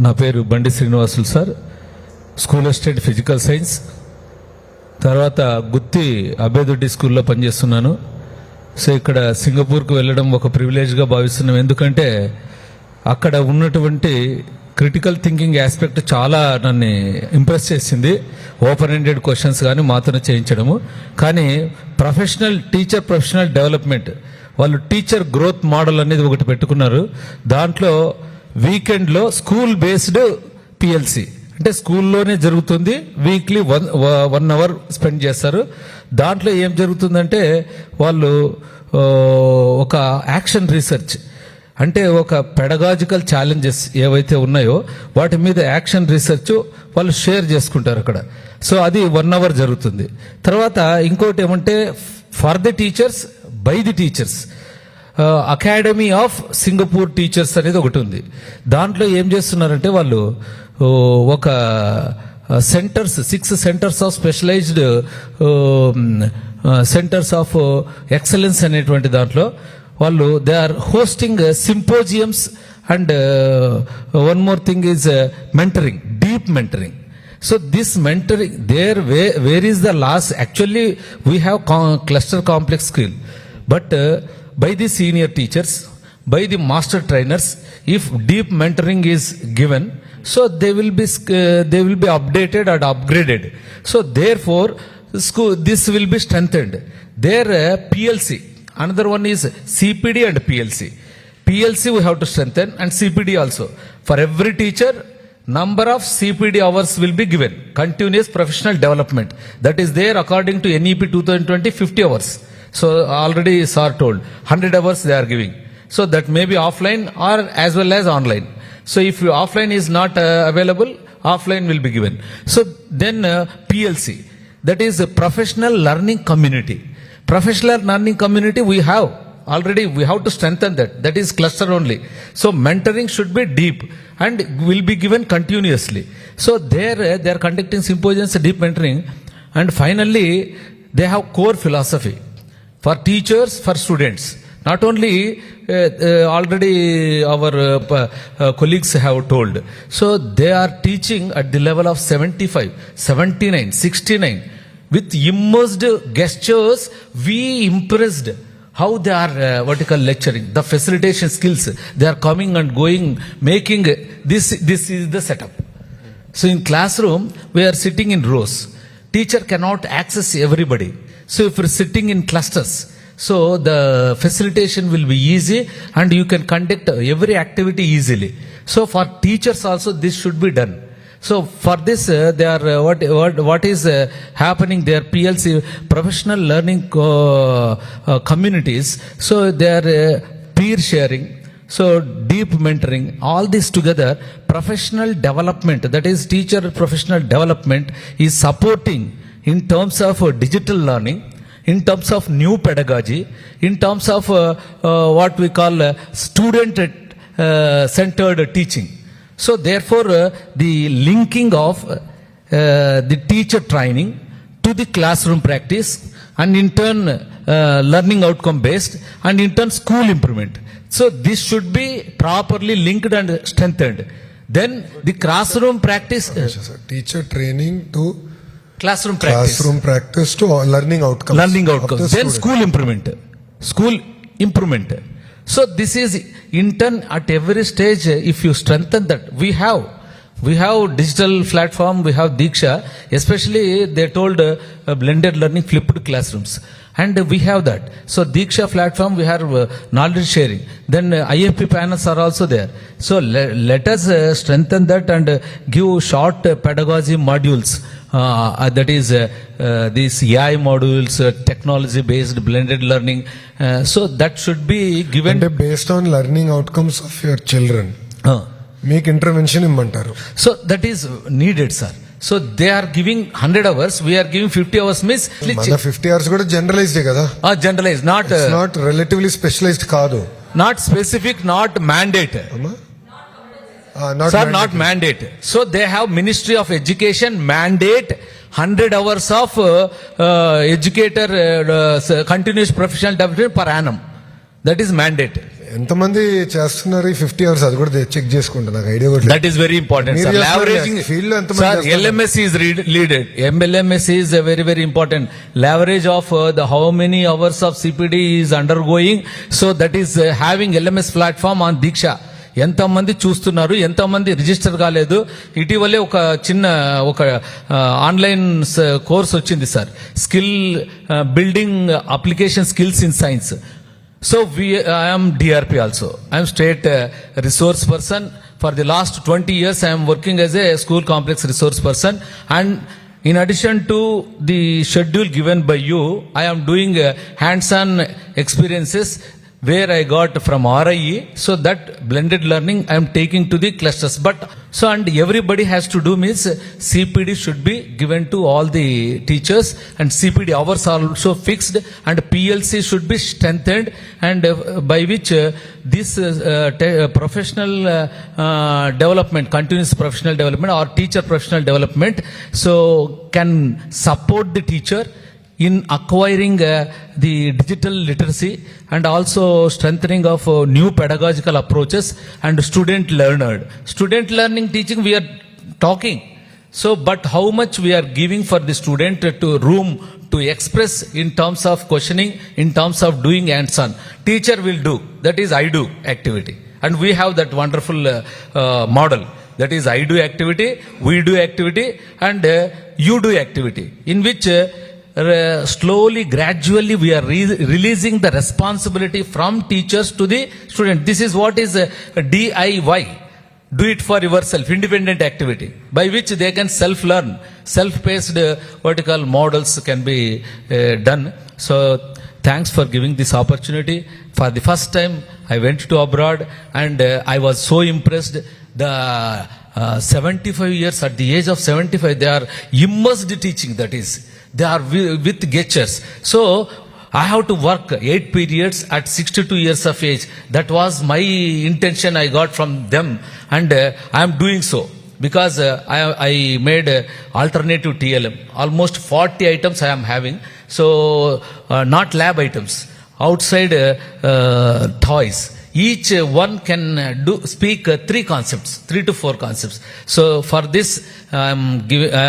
నా పేరు బండి Srinivasulu sir. School assistant physical science, తర్వాత గుత్తి అభేదొడ్డి స్కూల్లో పనిచేస్తున్నాను. సో ఇక్కడ సింగపూర్కు వెళ్ళడం ఒక ప్రివిలేజ్గా భావిస్తున్నాం. ఎందుకంటే అక్కడ ఉన్నటువంటి క్రిటికల్ థింకింగ్ ఆస్పెక్ట్ చాలా నన్ను ఇంప్రెస్ చేసింది. ఓపెన్ ఎండెడ్ క్వశ్చన్స్ కానీ మాతోనే చేయించడము. కానీ టీచర్ ప్రొఫెషనల్ డెవలప్మెంట్, వాళ్ళు టీచర్ గ్రోత్ మోడల్ అనేది ఒకటి పెట్టుకున్నారు. దాంట్లో వీకెండ్లో స్కూల్ బేస్డ్ పిఎల్సి అంటే స్కూల్లోనే జరుగుతుంది. వీక్లీ 1 hour స్పెండ్ చేస్తారు. దాంట్లో ఏం జరుగుతుందంటే వాళ్ళు ఒక యాక్షన్ రీసెర్చ్ అంటే ఒక పెడగాజికల్ ఛాలెంజెస్ ఏవైతే ఉన్నాయో వాటి మీద యాక్షన్ రీసెర్చ్ వాళ్ళు షేర్ చేసుకుంటారు అక్కడ. సో అది 1 hour జరుగుతుంది. తర్వాత ఇంకోటి ఏమంటే for the teachers by the teachers academy of Singapore teachers అనేది ఒకటి ఉంది. దాంట్లో ఏం చేస్తున్నారంటే వాళ్ళు ఒక centres 6 centres of specialised centres of excellence అనేటువంటి దాంట్లో వాళ్ళు they are hosting symposiums and one more thing is mentoring, deep mentoring. So this mentoring there where is the loss? Actually we have cluster complex skill, but by the senior teachers, by the master trainers, if deep mentoring is given, so they will be updated and upgraded. So therefore this will be strengthened. Their PLC, another one is CPD and PLC. PLC we have to strengthen and CPD also. For every teacher number of CPD hours will be given, continuous professional development. That is there according to NEP 2020, 50 hours. So already sir told 100 hours they are giving. So that may be offline or as well as online. So if offline is not available, offline will be given. So then PLC, that is a professional learning community. Professional learning community we have already, we have to strengthen that. That is cluster only. So mentoring should be deep and will be given continuously. So there they are conducting symposiums, deep mentoring, and finally they have core philosophy for teachers, for students. Not only already our colleagues have told. So they are teaching at the level of 75, 79, 69 with immersed gestures. We impressed how they are lecturing, the facilitation skills, they are coming and going, making this is the setup. So in classroom we are sitting in rows, teacher cannot access everybody. So if you're sitting in clusters, so the facilitation will be easy and you can conduct every activity easily. So for teachers also this should be done. So for this they are what is happening there, PLC professional learning communities. So they are peer sharing, so deep mentoring, all this together professional development, that is teacher professional development is supporting in terms of digital learning, in terms of new pedagogy, in terms of what we call student centered teaching. So therefore the linking of the teacher training to the classroom practice and in turn learning outcome based and in turn school improvement. So this should be properly linked and strengthened. Then the classroom practice, teacher training to classroom practice to learning outcomes. Then school improvement. So this is in turn at every stage. If you strengthen that, we have digital platform, we have Diksha, especially they told blended learning, flipped classrooms, and we have that. So Diksha platform we have knowledge sharing. Then IFP panels are also there. So let us strengthen that and give short pedagogy modules. That is these AI modules, technology based blended learning. So that should be given and based on learning outcomes of your children. Make intervention immantaru. So that is needed, sir. So they are giving 100 hours, we are giving 50 hours. Miss mana 50 hours kuda generalized kada. Generalized, not it's not relatively specialized kaadu. Not specific, not mandate. Not mandate. So they have Ministry of Education mandate 100 hours of educator continuous professional development per annum. That is mandate. ఎంతమంది చేస్తున్నారు ఈ 50 hours అది కూడా check చేసుకుంటా, నాకు idea కూడా లేదు. That is very important, sir. మీరు చేస్తున్నారు, Leveraging, field లో ఎంతమంది sir, చేస్తున్నారు? LMS is leaded. MLMS is very, very important. Leverage of the how many hours of CPD is undergoing. So that is having LMS platform on Diksha. ఎంతమంది చూస్తున్నారు, ఎంతమంది register కాలేదు. ఇటీవలే ఒక చిన్న ఆన్లైన్ కోర్స్ వచ్చింది sir, skill building application skills in science. So I am DRP also. I am state resource person. For the last 20 years, I am working as a school complex resource person. And in addition to the schedule given by you, I am doing hands-on experiences where I got from RIE. So that blended learning I am taking to the clusters. But so and everybody has to do means CPD should be given to all the teachers, and CPD hours are also fixed, and PLC should be strengthened, and by which this professional development, continuous professional development or teacher professional development, so can support the teacher in acquiring the digital literacy, and also strengthening of new pedagogical approaches and student learning teaching we are talking. So but how much we are giving for the student to room to express in terms of questioning, in terms of doing hands-on. Teacher will do, that is I do activity, and we have that wonderful model, that is I do activity, we do activity, and you do activity, in which slowly, gradually we are releasing the responsibility from teachers to the student. This is what is DIY, do it for yourself, independent activity, by which they can self-learn, self-paced vertical models can be done. So thanks for giving this opportunity. For the first time I went to abroad, and I was so impressed. The 75 years, at the age of 75, they are immersed teaching, that is they are with gestures. So I have to work 8 periods at 62 years of age. That was my intention I got from them, and I am doing so because I made alternative TLM. Almost 40 items I am having. So not lab items, outside toys. Each one can speak 3 concepts, 3 to 4 concepts. So for this I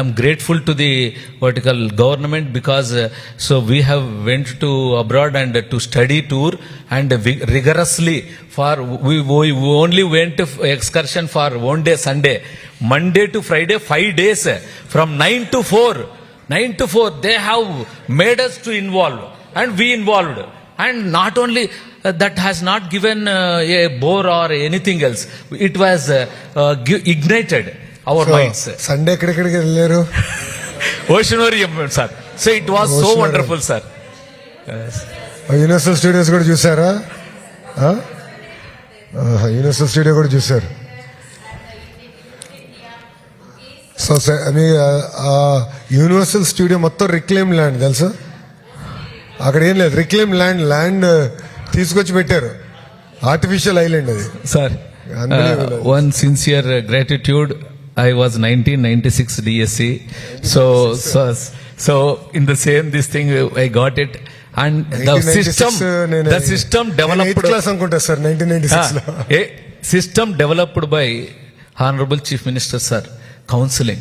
am grateful to the vertical government, because so we have went to abroad and to study tour, and rigorously we only went to excursion for one day, Sunday, Monday to Friday, 5 days from 9 to 4. They have made us to involve, and we involved. And not only that has not given a bore or anything else. It was ignited our minds. Sunday ఎక్కడెక్కడికి వెళ్ళారు? Oceanarium, sir. So it was so wonderful, sir. Universal studios కూడా చూసారా? Universal studio కూడా చూసారు. So మీ universal studio మొత్తం reclaim land తెలుసా? అక్కడ ఏం లేదు, రిక్లెయిమ్ ల్యాండ్ తీసుకొచ్చి పెట్టారు, ఆర్టిఫిషియల్ ఐలాండ్ అది. Sir, one sincere gratitude. I was 1996 DSC, so in the same this thing I got it, and the system developed. Class అనుకుంటా సార్ 1996 లో. System developed by Honorable Chief Minister sir, counseling.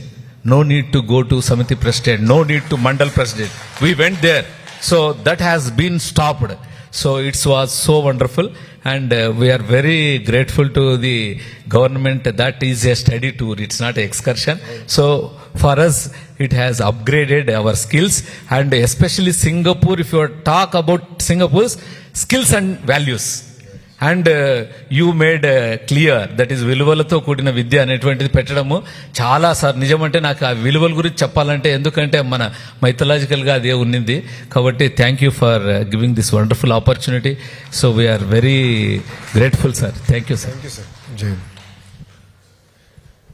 No need to go to Samiti President, no need to Mandal President. We went there. So that has been stopped. So it was so wonderful, and we are very grateful to the government. That is a study tour, it's not an excursion. So for us it has upgraded our skills, and especially Singapore, if you talk about Singapore's skills and values, and you made clear that is విలువలతో కూడిన విద్య అనేటువంటిది పెట్టడము చాలా sir. నిజమంటే నాకు ఆ విలువల గురించి చెప్పాలంటే, ఎందుకంటే మన మైథలాజికల్గా అదే ఉన్నింది కాబట్టి thank you for giving this wonderful opportunity. So we are very grateful sir. Thank you sir. Jai Hind.